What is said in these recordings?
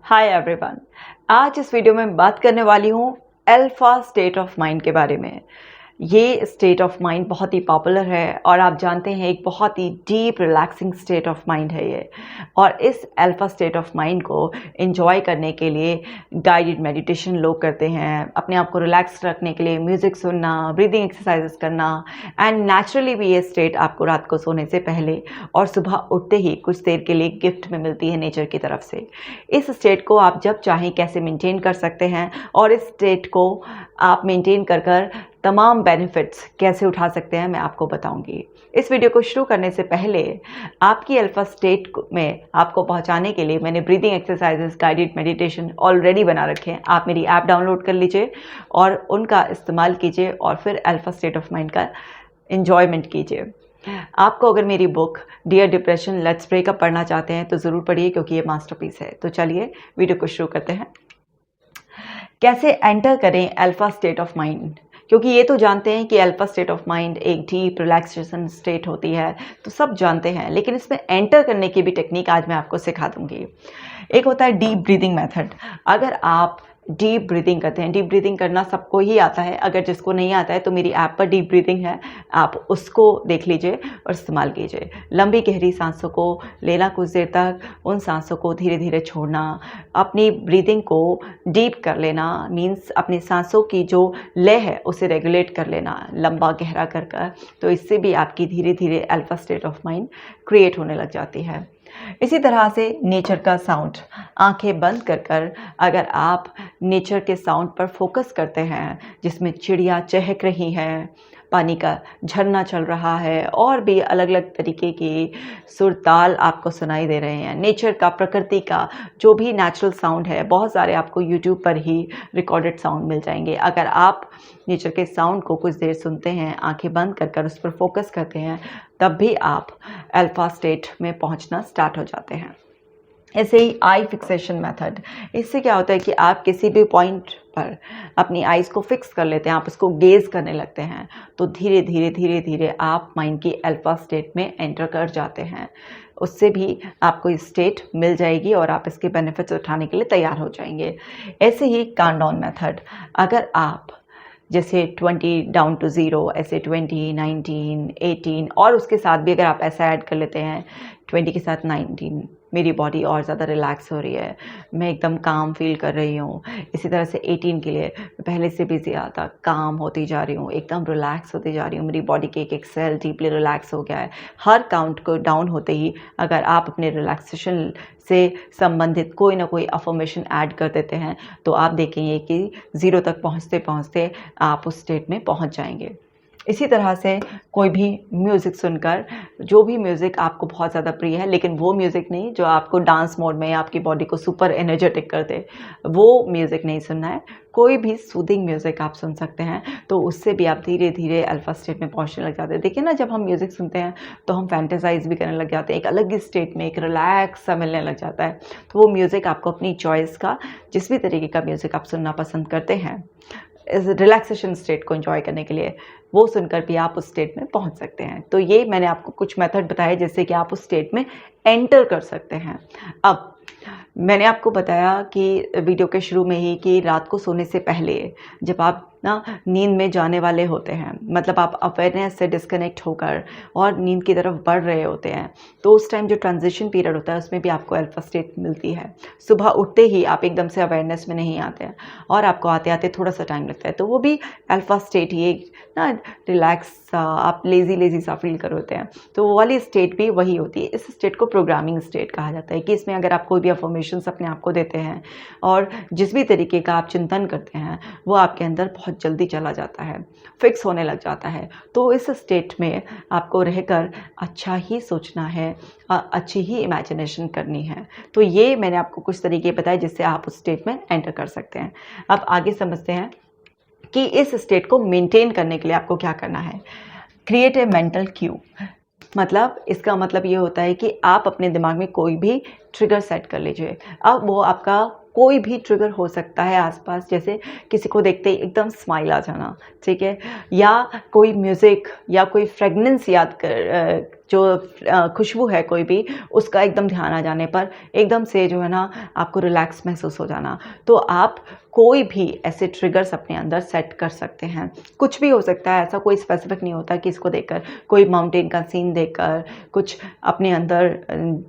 Hi everyone. आज इस video में बात करने वाली हूँ अल्फा स्टेट ऑफ माइंड के बारे में। ये स्टेट ऑफ माइंड बहुत ही पॉपुलर है और आप जानते हैं एक बहुत ही deep relaxing state of mind है ये। और इस अल्फा स्टेट ऑफ माइंड को एंजॉय करने के लिए गाइडेड मेडिटेशन लोग करते हैं, अपने आप को रिलैक्स रखने के लिए म्यूज़िक सुनना, ब्रीदिंग एक्सरसाइजेस करना, एंड नेचुरली भी ये स्टेट आपको रात को सोने से पहले और सुबह उठते ही कुछ देर के लिए गिफ्ट में मिलती है नेचर की तरफ से। इस स्टेट को आप जब चाहें कैसे मेंटेन कर सकते हैं और इस स्टेट को आप मेंटेन कर तमाम बेनिफिट्स कैसे उठा सकते हैं मैं आपको बताऊंगी। इस वीडियो को शुरू करने से पहले आपकी अल्फा स्टेट में आपको पहुंचाने के लिए मैंने breathing exercises, guided meditation already बना रखे हैं। आप मेरी ऐप डाउनलोड कर लीजिए और उनका इस्तेमाल कीजिए और फिर अल्फा स्टेट ऑफ माइंड का एंजॉयमेंट कीजिए। आपको अगर मेरी book dear depression let's break up पढ़ना चाहते हैं तो ज़रूर पढ़िए, क्योंकि ये मास्टरपीस है। तो चलिए वीडियो को शुरू करते हैं। कैसे एंटर करें अल्फा स्टेट ऑफ माइंड, क्योंकि ये तो जानते हैं कि अल्फा स्टेट ऑफ माइंड एक डीप रिलैक्सेशन स्टेट होती है, तो सब जानते हैं, लेकिन इसमें एंटर करने की भी टेक्निक आज मैं आपको सिखा दूंगी। एक होता है डीप ब्रीदिंग मेथड। अगर आप डीप ब्रीदिंग करते हैं, डीप ब्रीदिंग करना सबको ही आता है, अगर जिसको नहीं आता है तो मेरी ऐप पर डीप ब्रीदिंग है, आप उसको देख लीजिए और इस्तेमाल कीजिए। लंबी गहरी सांसों को लेना, कुछ देर तक उन सांसों को धीरे धीरे छोड़ना, अपनी ब्रीदिंग को डीप कर लेना, मीन्स अपनी सांसों की जो लय है उसे रेगुलेट कर लेना लंबा गहरा कर तो इससे भी आपकी धीरे धीरे alpha state of mind create होने लग जाती है। इसी तरह से नेचर का साउंड, आंखें बंद कर अगर आप नेचर के साउंड पर फोकस करते हैं, जिसमें चिड़िया चहक रही हैं, पानी का झरना चल रहा है और भी अलग अलग तरीके की सुर ताल आपको सुनाई दे रहे हैं, नेचर का, प्रकृति का जो भी नेचुरल साउंड है, बहुत सारे आपको यूट्यूब पर ही रिकॉर्डेड साउंड मिल जाएंगे। अगर आप नेचर के साउंड को कुछ देर सुनते हैं, आंखें बंद कर उस पर फोकस करते हैं, तब भी आप अल्फा स्टेट में पहुंचना स्टार्ट हो जाते हैं। ऐसे ही आई फिक्सेशन मेथड, इससे क्या होता है कि आप किसी भी पॉइंट पर अपनी आइज़ को फिक्स कर लेते हैं, आप उसको गेज करने लगते हैं, तो धीरे धीरे आप माइंड की अल्फा स्टेट में एंटर कर जाते हैं। उससे भी आपको ये स्टेट मिल जाएगी और आप इसके बेनिफिट्स उठाने के लिए तैयार हो जाएंगे। ऐसे ही काउंट डाउन मेथड, अगर आप जैसे 20 डाउन टू 0, ऐसे 20, 19, 18 और उसके साथ भी अगर आप ऐसा ऐड कर लेते हैं 20 के साथ 19, मेरी बॉडी और ज़्यादा रिलैक्स हो रही है, मैं एकदम काम फील कर रही हूँ। इसी तरह से 18 के लिए पहले से भी ज़्यादा काम होती जा रही हूँ, एकदम रिलैक्स होती जा रही हूँ, मेरी बॉडी के एक सेल डीपली रिलैक्स हो गया है। हर काउंट को डाउन होते ही अगर आप अपने रिलैक्सेशन से संबंधित कोई ना कोई अफर्मेशन ऐड कर देते हैं, तो आप देखेंगे कि 0 तक पहुँचते पहुँचते आप उस स्टेट में पहुँच जाएंगे। इसी तरह से कोई भी म्यूज़िक सुनकर, जो भी म्यूज़िक आपको बहुत ज़्यादा प्रिय है, लेकिन वो म्यूज़िक नहीं जो आपको डांस मोड में आपकी बॉडी को सुपर एनर्जेटिक कर दे, वो म्यूज़िक नहीं सुनना है। कोई भी सूदिंग म्यूज़िक आप सुन सकते हैं, तो उससे भी आप धीरे धीरे अल्फा स्टेट में पहुंचने लग जाते हैं। देखिए ना, जब हम म्यूज़िक सुनते हैं तो हम फैंटेसाइज भी करने लग जाते हैं, एक अलग ही स्टेट में एक रिलैक्स सा मिलने लग जाता है। तो वो म्यूज़िक आपको अपनी चॉइस का, जिस भी तरीके का म्यूज़िक आप सुनना पसंद करते हैं इस रिलैक्सेशन स्टेट को एंजॉय करने के लिए, वो सुनकर भी आप उस स्टेट में पहुंच सकते हैं। तो ये मैंने आपको कुछ मेथड बताए जिससे कि आप उस स्टेट में एंटर कर सकते हैं। अब मैंने आपको बताया कि वीडियो के शुरू में ही कि रात को सोने से पहले जब आप ना नींद में जाने वाले होते हैं, मतलब आप अवेयरनेस से डिस्कनेक्ट होकर और नींद की तरफ बढ़ रहे होते हैं, तो उस टाइम जो ट्रांजिशन पीरियड होता है उसमें भी आपको अल्फा स्टेट मिलती है। सुबह उठते ही आप एकदम से अवेयरनेस में नहीं आते हैं और आपको आते आते थोड़ा सा टाइम लगता है, तो वो भी अल्फा स्टेट ही एक ना रिलैक्स, आप लेज़ी सा फील कर होते हैं, तो वो वाली स्टेट भी वही होती है। इस स्टेट को प्रोग्रामिंग स्टेट कहा जाता है कि इसमें अगर आप कोई भी अफर्मेशंस अपने आप को देते हैं और जिस भी तरीके का आप चिंतन करते हैं वो आपके अंदर बहुत जल्दी चला जाता है, फिक्स होने लग जाता है। तो इस स्टेट में आपको रहकर अच्छा ही सोचना है, अच्छी ही इमेजिनेशन करनी है। तो ये मैंने आपको कुछ तरीके बताए जिससे आप उस स्टेट में एंटर कर सकते हैं। अब आगे समझते हैं कि इस स्टेट को मेंटेन करने के लिए आपको क्या करना है। क्रिएट ए मेंटल क्यू, मतलब इसका मतलब ये होता है कि आप अपने दिमाग में कोई भी ट्रिगर सेट कर लीजिए। अब वो आपका कोई भी ट्रिगर हो सकता है आसपास, जैसे किसी को देखते ही एकदम स्माइल आ जाना, ठीक है, या कोई म्यूज़िक या कोई फ्रेगनेंस याद कर जो खुशबू है कोई भी, उसका एकदम ध्यान आ जाने पर एकदम से जो है ना आपको रिलैक्स महसूस हो जाना। तो आप कोई भी ऐसे ट्रिगर्स अपने अंदर सेट कर सकते हैं। कुछ भी हो सकता है, ऐसा कोई स्पेसिफिक नहीं होता कि इसको देखकर, कोई माउंटेन का सीन देखकर, कुछ अपने अंदर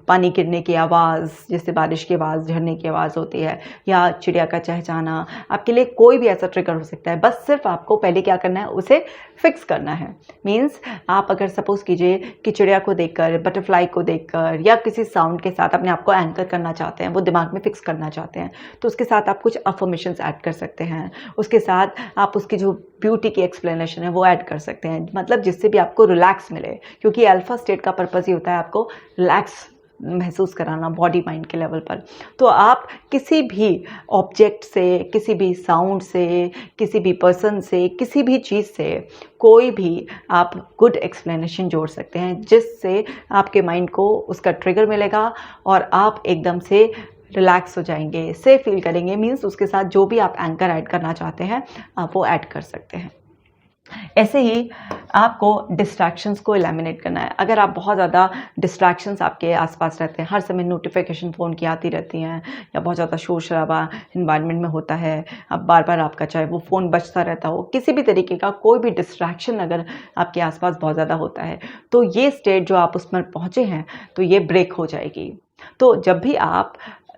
पानी गिरने की आवाज़, जैसे बारिश की आवाज़, झरने की आवाज़ होती है, या चिड़िया का चहचहाना, आपके लिए कोई भी ऐसा ट्रिगर हो सकता है। बस सिर्फ आपको पहले क्या करना है, उसे फिक्स करना है। मीन्स आप अगर सपोज कीजिए कि चिड़िया को देखकर, बटरफ्लाई को देखकर, या किसी साउंड के साथ अपने आप को एंकर करना चाहते हैं, वो दिमाग में फिक्स करना चाहते हैं, तो उसके साथ आप कुछ अफर्मेशंस ऐड कर सकते हैं। उसके साथ आप उसकी जो ब्यूटी की एक्सप्लेनेशन है वो ऐड कर सकते हैं, मतलब जिससे भी आपको रिलैक्स मिले, क्योंकि अल्फा स्टेट का पर्पज़ ये होता है आपको रिलैक्स महसूस कराना बॉडी माइंड के लेवल पर। तो आप किसी भी ऑब्जेक्ट से, किसी भी साउंड से, किसी भी पर्सन से, किसी भी चीज़ से कोई भी आप गुड एक्सप्लेनेशन जोड़ सकते हैं, जिससे आपके माइंड को उसका ट्रिगर मिलेगा और आप एकदम से रिलैक्स हो जाएंगे, सेफ फील करेंगे। मीन्स उसके साथ जो भी आप एंकर ऐड करना चाहते हैं आप वो ऐड कर सकते हैं। ऐसे ही आपको डिस्ट्रैक्शंस को एलिमिनेट करना है। अगर आप बहुत ज़्यादा डिस्ट्रैक्शंस आपके आसपास रहते हैं, हर समय नोटिफिकेशन फ़ोन की आती रहती हैं, या बहुत ज़्यादा शोर शराबा इन्वायरमेंट में होता है, अब बार बार आपका चाहे वो फ़ोन बजता रहता हो, किसी भी तरीके का कोई भी डिस्ट्रैक्शन अगर आपके आसपास बहुत ज़्यादा होता है, तो ये स्टेट जो आप उसमें पहुँचे हैं तो ये ब्रेक हो जाएगी। तो जब भी आप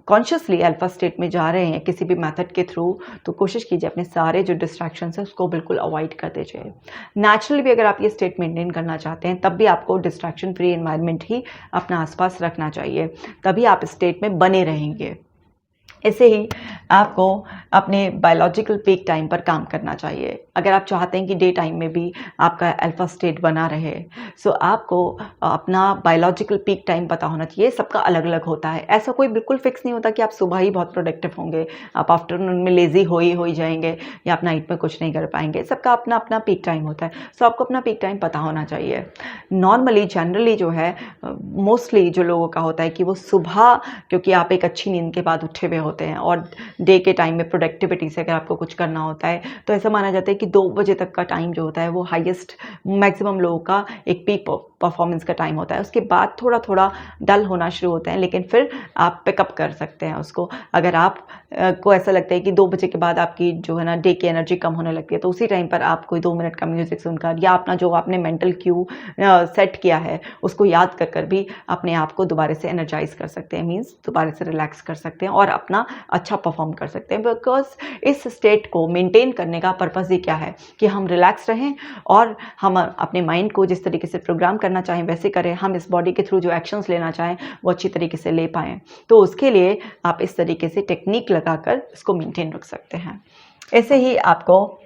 कॉन्शियसली अल्फा स्टेट में जा रहे हैं किसी भी मेथड के थ्रू, तो कोशिश कीजिए अपने सारे जो डिस्ट्रैक्शंस हैं उसको बिल्कुल अवॉइड कर दीजिए। नेचुरली भी अगर आप ये स्टेट मेंटेन करना चाहते हैं, तब भी आपको डिस्ट्रैक्शन फ्री एनवायरनमेंट ही अपना आसपास रखना चाहिए, तभी आप स्टेट में बने रहेंगे। ऐसे ही आपको अपने बायोलॉजिकल पीक टाइम पर काम करना चाहिए। अगर आप चाहते हैं कि डे टाइम में भी आपका अल्फा स्टेट बना रहे, सो आपको अपना बायोलॉजिकल पीक टाइम पता होना चाहिए। सबका अलग अलग होता है, ऐसा कोई बिल्कुल फिक्स नहीं होता कि आप सुबह ही बहुत प्रोडक्टिव होंगे, आप आफ्टरनून में लेज़ी हो ही जाएंगे, या आप नाइट में कुछ नहीं कर पाएंगे। सबका अपना अपना पीक टाइम होता है, सो आपको अपना पीक टाइम पता होना चाहिए। नॉर्मली जनरली जो है मोस्टली जो लोगों का होता है कि वो सुबह, क्योंकि आप एक अच्छी नींद के बाद उठे हुए होते हैं और डे के टाइम में प्रोडक्टिविटी से अगर आपको कुछ करना होता है, तो ऐसा माना जाता है कि 2 बजे तक का टाइम जो होता है वो हाईएस्ट मैक्सिमम लोगों का एक पीक परफॉर्मेंस का टाइम होता है। उसके बाद थोड़ा थोड़ा डल होना शुरू होते हैं, लेकिन फिर आप पिकअप कर सकते हैं उसको। अगर आप को ऐसा लगता है कि 2 बजे के बाद आपकी जो है ना डे की एनर्जी कम होने लगती है, तो उसी टाइम पर आप कोई 2 मिनट का म्यूजिक सुनकर, या अपना जो आपने मेंटल क्यू सेट किया है उसको याद कर भी अपने आप को दोबारा से एनर्जाइज कर सकते हैं, मीन्स दोबारा से रिलैक्स कर सकते हैं और अपना अच्छा परफॉर्म कर सकते हैं। बिकॉज इस स्टेट को मेंटेन करने का पर्पज़ ही क्या है कि हम रिलैक्स रहें और हम अपने माइंड को जिस तरीके से प्रोग्राम करना चाहें वैसे करें, हम इस बॉडी के थ्रू जो एक्शंस लेना चाहें वो अच्छी तरीके से ले पाएँ। तो उसके लिए आप इस तरीके से टेक्निक लगाकर इसको मेंटेन रख सकते हैं। ऐसे ही आपको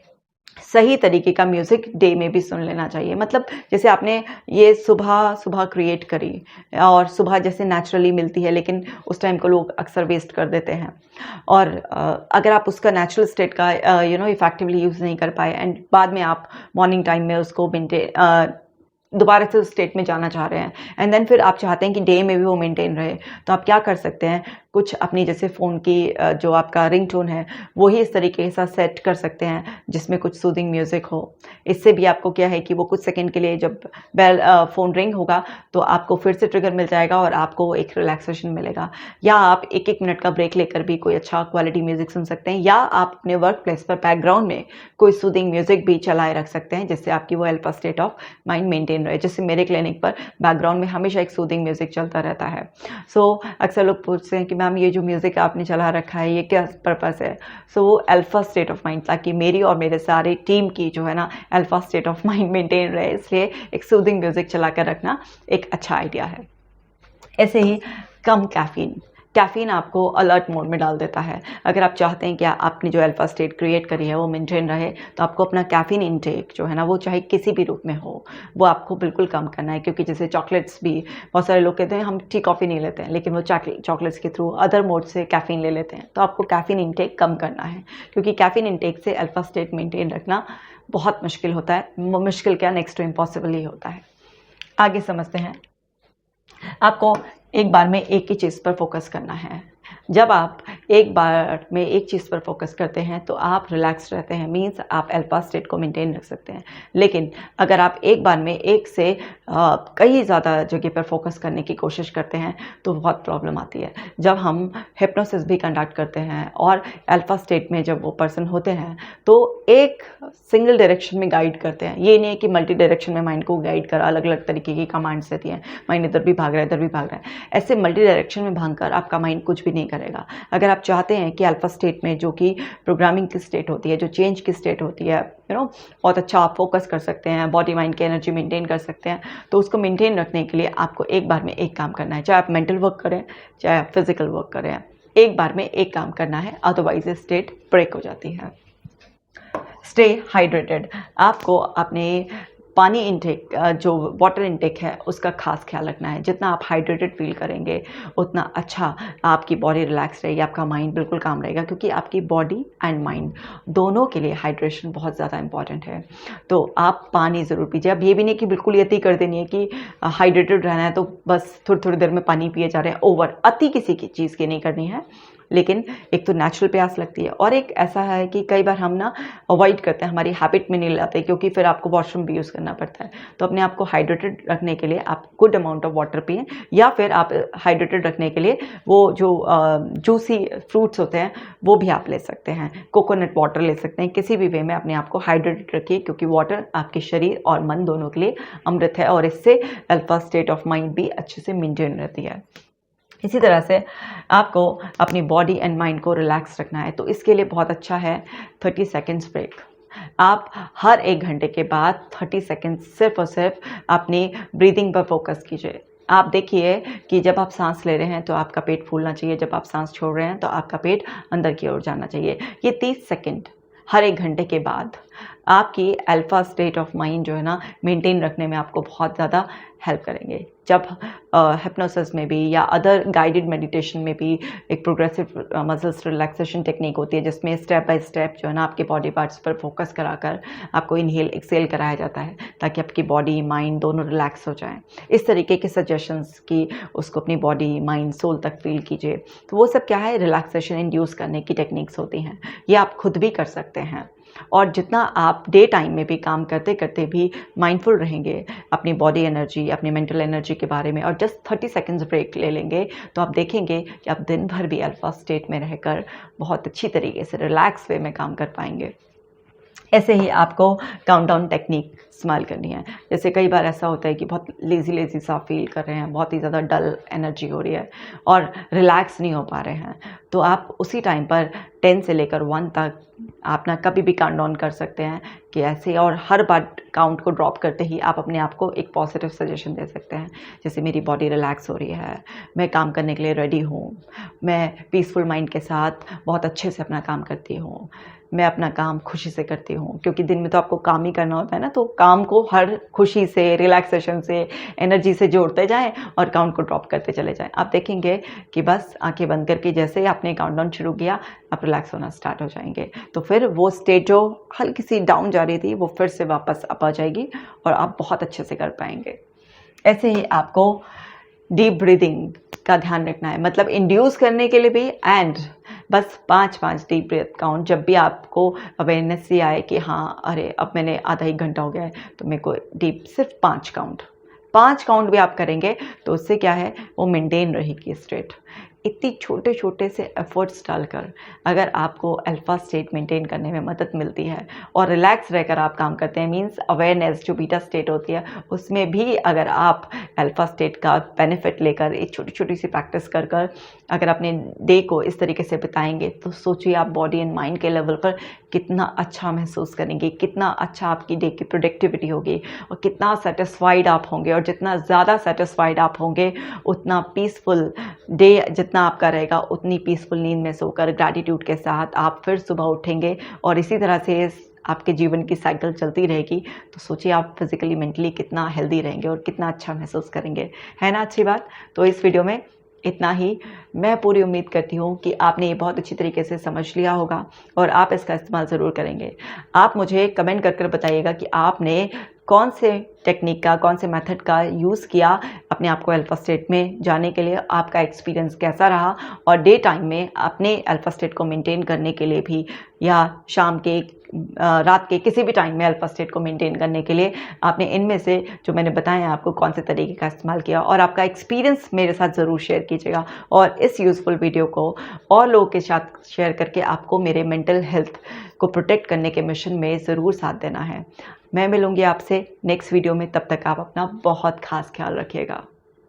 सही तरीके का म्यूज़िक डे में भी सुन लेना चाहिए। मतलब जैसे आपने ये सुबह क्रिएट करी और सुबह जैसे नेचुरली मिलती है, लेकिन उस टाइम को लोग अक्सर वेस्ट कर देते हैं, और अगर आप उसका नेचुरल स्टेट का इफ़ेक्टिवली यूज़ नहीं कर पाए एंड बाद में आप मॉर्निंग टाइम में उसको दोबारा से उस स्टेट में जाना चाह रहे हैं, एंड देन फिर आप चाहते हैं कि डे में भी वो मेंटेन रहे, तो आप क्या कर सकते हैं, कुछ अपनी जैसे फ़ोन की जो आपका रिंगटोन है वही इस तरीके के साथ सेट कर सकते हैं जिसमें कुछ सूदिंग म्यूज़िक हो। इससे भी आपको क्या है कि वो कुछ सेकंड के लिए जब फ़ोन रिंग होगा तो आपको फिर से ट्रिगर मिल जाएगा और आपको एक रिलैक्सेशन मिलेगा। या आप 1-1 मिनट का ब्रेक लेकर भी कोई अच्छा क्वालिटी म्यूज़िक सुन सकते हैं, या आप अपने वर्क प्लेस पर बैकग्राउंड में कोई सूदिंग म्यूज़िक भी चलाए रख सकते हैं, जिससे आपकी वो alpha state of mind maintain रहे। जैसे मेरे क्लिनिक पर बैकग्राउंड में हमेशा एक सूदिंग म्यूज़िक चलता रहता है। सो अक्सर लोग पूछते हैं कि मैम ये जो म्यूज़िक आपने चला रखा है ये क्या पर्पस है? सो वो अल्फा स्टेट ऑफ माइंड, ताकि मेरी और मेरे सारे टीम की जो है ना alpha state of mind maintain रहे, इसलिए एक सूदिंग म्यूज़िक चला कर रखना एक अच्छा आइडिया है। ऐसे ही कम कैफ़ीन आपको अलर्ट मोड में डाल देता है। अगर आप चाहते हैं कि आपने जो अल्फा स्टेट क्रिएट करी है वो मेंटेन रहे, तो आपको अपना कैफ़ीन इनटेक जो है ना वो चाहे किसी भी रूप में हो, वो आपको बिल्कुल कम करना है। क्योंकि जैसे चॉकलेट्स भी बहुत सारे लोग कहते हैं हम टी कॉफ़ी नहीं लेते हैं, लेकिन वो चॉकलेट्स के थ्रू अदर मोड से कैफ़ीन ले लेते हैं। तो आपको कैफ़ीन इनटेक कम करना है, क्योंकि कैफ़ीन इनटेक से अल्फा स्टेट मेंटेन रखना बहुत मुश्किल होता है। मुश्किल क्या, नेक्स्ट टू इम्पॉसिबल ही होता है। आगे समझते हैं। आपको एक बार में एक ही चीज़ पर फोकस करना है। जब आप एक बार में एक चीज़ पर फोकस करते हैं तो आप रिलैक्स रहते हैं, मीन्स आप अल्फा स्टेट को मेंटेन रख सकते हैं। लेकिन अगर आप एक बार में एक से कई ज़्यादा जगह पर फोकस करने की कोशिश करते हैं तो बहुत प्रॉब्लम आती है। जब हम हिप्नोसिस भी कंडक्ट करते हैं और अल्फा स्टेट में जब वो पर्सन होते हैं तो एक सिंगल डायरेक्शन में गाइड करते हैं। ये नहीं है कि मल्टी डायरेक्शन में माइंड को गाइड कर अलग अलग तरीके की कमांड्स देती हैं, माइंड इधर भी भाग रहा है इधर भी भाग रहा है। ऐसे मल्टी डायरेक्शन में भागकर आपका माइंड कुछ भी नहीं करेगा। अगर आप चाहते हैं कि अल्फा स्टेट में, जो कि प्रोग्रामिंग की स्टेट होती है, जो चेंज की स्टेट होती है, बहुत अच्छा आप फोकस कर सकते हैं, बॉडी माइंड की एनर्जी मेंटेन कर सकते हैं, तो उसको मेंटेन रखने के लिए आपको एक बार में एक काम करना है। चाहे आप मेंटल वर्क करें चाहे आप फिजिकल वर्क करें, एक बार में एक काम करना है, अदरवाइज ये स्टेट ब्रेक हो जाती है। Stay hydrated. आपको अपने पानी इंटेक, जो वाटर इंटेक है, उसका खास ख्याल रखना है। जितना आप हाइड्रेटेड फील करेंगे उतना अच्छा आपकी बॉडी रिलैक्स रहेगी, आपका माइंड बिल्कुल काम रहेगा, क्योंकि आपकी बॉडी एंड माइंड दोनों के लिए हाइड्रेशन बहुत ज़्यादा इंपॉर्टेंट है। तो आप पानी ज़रूर पीजिए। अब ये भी नहीं कि बिल्कुल अति कर देनी है कि हाइड्रेटेड रहना है तो बस थोड़ी थोड़ी देर में पानी पिए जा रहे हैं, ओवर अति किसी की चीज़ की नहीं करनी है। लेकिन एक तो नेचुरल प्यास लगती है, और एक ऐसा है कि कई बार हम ना अवॉइड करते हैं, हमारी हैबिट में नहीं लाते, क्योंकि फिर आपको वॉशरूम भी यूज़ करना पड़ता है। तो अपने आप को हाइड्रेटेड रखने के लिए आप गुड अमाउंट ऑफ वाटर पिएं, या फिर आप हाइड्रेटेड रखने के लिए वो जो जूसी फ्रूट्स होते हैं वो भी आप ले सकते हैं, कोकोनट वाटर ले सकते हैं। किसी भी वे में अपने आप को हाइड्रेटेड रखिए, क्योंकि वाटर आपके शरीर और मन दोनों के लिए अमृत है, और इससे अल्फा स्टेट ऑफ माइंड भी अच्छे से मेंटेन रहती है। इसी तरह से आपको अपनी बॉडी एंड माइंड को रिलैक्स रखना है, तो इसके लिए बहुत अच्छा है 30 सेकेंड्स ब्रेक। आप हर 1 घंटे के बाद 30 सेकेंड्स सिर्फ और सिर्फ अपनी ब्रीदिंग पर फोकस कीजिए। आप देखिए कि जब आप सांस ले रहे हैं तो आपका पेट फूलना चाहिए, जब आप सांस छोड़ रहे हैं तो आपका पेट अंदर की ओर जाना चाहिए। ये 30 सेकेंड हर 1 घंटे के बाद आपकी अल्फा स्टेट ऑफ माइंड जो है ना मेंटेन रखने में आपको बहुत ज़्यादा हेल्प करेंगे। जब हिप्नोसिस में भी या अदर गाइडेड मेडिटेशन में भी एक प्रोग्रेसिव मसल्स रिलैक्सेशन टेक्निक होती है, जिसमें स्टेप बाय स्टेप जो है ना आपके बॉडी पार्ट्स पर फोकस कराकर आपको इनहेल एक्सेल कराया जाता है, ताकि आपकी बॉडी माइंड दोनों रिलैक्स हो जाएं। इस तरीके के सजेशंस की उसको अपनी बॉडी माइंड सोल तक फील कीजिए। तो वो सब क्या है, रिलैक्सेशन इंड्यूस करने की टेक्निक्स होती हैं। ये आप खुद भी कर सकते हैं, और जितना आप डे टाइम में भी काम करते करते भी माइंडफुल रहेंगे अपनी बॉडी एनर्जी, अपनी मेंटल एनर्जी के बारे में, और जस्ट 30 सेकेंड्स ब्रेक ले लेंगे, तो आप देखेंगे कि आप दिन भर भी अल्फा स्टेट में रहकर बहुत अच्छी तरीके से रिलैक्स वे में काम कर पाएंगे। ऐसे ही आपको काउंटडाउन टेक्निक इस्तेमाल करनी है। जैसे कई बार ऐसा होता है कि बहुत लेज़ी सा फील कर रहे हैं, बहुत ही ज़्यादा डल एनर्जी हो रही है और रिलैक्स नहीं हो पा रहे हैं, तो आप उसी टाइम पर 10 से लेकर 1 तक आप ना कभी भी काउंट डाउन कर सकते हैं कि ऐसे, और हर बार काउंट को ड्रॉप करते ही आप अपने आप को एक पॉजिटिव सजेशन दे सकते हैं। जैसे मेरी बॉडी रिलैक्स हो रही है, मैं काम करने के लिए रेडी हूँ, मैं पीसफुल माइंड के साथ बहुत अच्छे से अपना काम करती हूँ, मैं अपना काम खुशी से करती हूँ, क्योंकि दिन में तो आपको काम ही करना होता है ना, तो काम को हर खुशी से, रिलैक्सेशन से, एनर्जी से जोड़ते जाएं और काउंट को ड्रॉप करते चले जाएं। आप देखेंगे कि बस आंखें बंद करके जैसे ही आपने काउंटडाउन शुरू किया, आप रिलैक्स होना स्टार्ट हो जाएंगे। तो फिर वो स्टेट जो हल्की सी डाउन जा रही थी वो फिर से वापस अप आ जाएगी और आप बहुत अच्छे से कर पाएंगे। ऐसे ही आपको डीप ब्रीदिंग का ध्यान रखना है, मतलब इंड्यूस करने के लिए भी, एंड बस 5-5 डीप ब्रेथ काउंट। जब भी आपको अवेयरनेस से आए कि हाँ अरे अब मैंने आधा 1 घंटा हो गया है तो मेरे को डीप, सिर्फ 5 काउंट भी आप करेंगे तो उससे क्या है, वो मेंटेन रहेगी स्टेट। इतनी छोटे छोटे से एफर्ट्स डालकर अगर आपको अल्फा स्टेट मेंटेन करने में मदद मिलती है और रिलैक्स रहकर आप काम करते हैं, मींस अवेयरनेस जो बीटा स्टेट होती है उसमें भी अगर आप अल्फा स्टेट का बेनिफिट लेकर एक छोटी छोटी सी प्रैक्टिस कर कर अगर अपने डे को इस तरीके से बिताएंगे, तो सोचिए आप बॉडी एंड माइंड के लेवल पर कितना अच्छा महसूस करेंगे, कितना अच्छा आपकी डे की प्रोडक्टिविटी होगी और कितना सेटिस्फाइड आप होंगे। और जितना ज़्यादा सेटिस्फाइड आप होंगे उतना पीसफुल डे जितना आपका रहेगा, उतनी पीसफुल नींद में सोकर ग्रैटिट्यूड के साथ आप फिर सुबह उठेंगे और इसी तरह से आपके जीवन की साइकिल चलती रहेगी। तो सोचिए आप फिजिकली मेंटली कितना हेल्दी रहेंगे और कितना अच्छा महसूस करेंगे, है ना अच्छी बात। तो इस वीडियो में इतना ही। मैं पूरी उम्मीद करती हूँ कि आपने ये बहुत अच्छी तरीके से समझ लिया होगा और आप इसका इस्तेमाल ज़रूर करेंगे। आप मुझे कमेंट कर बताइएगा कि आपने कौन से टेक्निक का, कौन से मेथड का यूज़ किया अपने आप को अल्फा स्टेट में जाने के लिए, आपका एक्सपीरियंस कैसा रहा, और डे टाइम में अपने अल्फा स्टेट को मेंटेन करने के लिए भी, या शाम के रात के किसी भी टाइम में अल्फा स्टेट को मेंटेन करने के लिए आपने इनमें से जो मैंने बताया आपको कौन से तरीके का इस्तेमाल किया, और आपका एक्सपीरियंस मेरे साथ ज़रूर शेयर कीजिएगा। और इस यूज़फुल वीडियो को और लोगों के साथ शेयर करके आपको मेरे मेंटल हेल्थ को प्रोटेक्ट करने के मिशन में ज़रूर साथ देना है। मैं मिलूँगी आपसे नेक्स्ट वीडियो में, तब तक आप अपना बहुत खास ख्याल रखिएगा।